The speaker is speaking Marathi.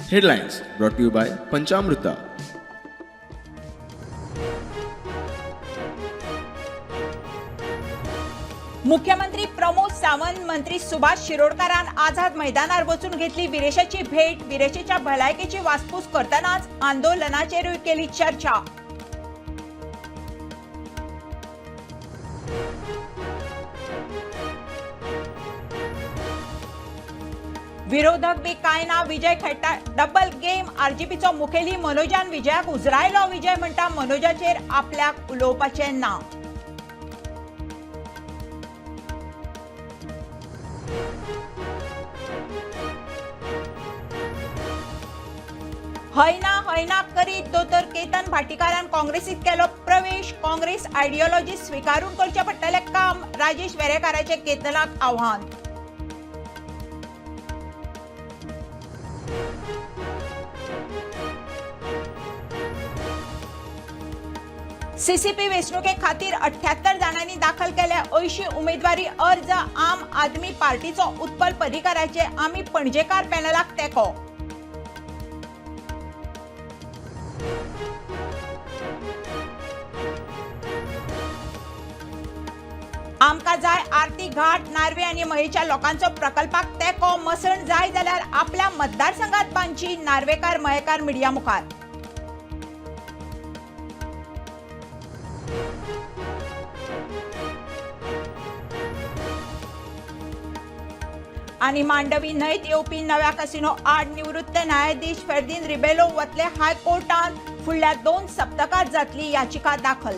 Headlines brought to you by Panchamrita. मुख्यमंत्री प्रमोद सावंत मंत्री सुभाष शिरोडकरांन आझाद मैदानार वचून घेतली विरेशाची भेट. विरेशेच्या भलायकेची वासपूस करतानाच आंदोलनाचेरूय केली चर्चा. विरोधक बी काय ना, विजय खेळटा डबल गेम. आरजीपीचो मुखेली मनोजान विजयाक उजरायलो. विजय म्हणटा मनोजाचेर आपल्याक उलोवपाचे ना. हैना करीत दोतर केतन भाटीकारान काँग्रेसीत केलो प्रवेश. काँग्रेस आयडियोलॉजी स्वीकारून करचे पडटले काम. राजेश वेरेकाराचे केतनाक आव्हान. सीसीपी वेंचणुके खातीर 78 जाणांनी दाखल केले 80 उमेदवारी अर्ज. आम आदमी पार्टीचो उत्पल पर्रीकाराचे आमी पणजेकार पॅनलाक तेंको. आमकां जाय आरती घाट. नार्वे आनी मयेच्या लोकांचो प्रकल्पाक तेंको. मसण जाय जाल्यार आपल्या मतदारसंघात बांदची. नार्वेकार मयेकार मिडिया मुखार. आनी मांडवी न्हंयत येवपी नव्या कसिनो आड निवृत्त न्यायाधीश फेर्दिन रिबेलो वतले हायकोर्टान. फुडल्या 2 सप्तकांत जातली याचिका दाखल.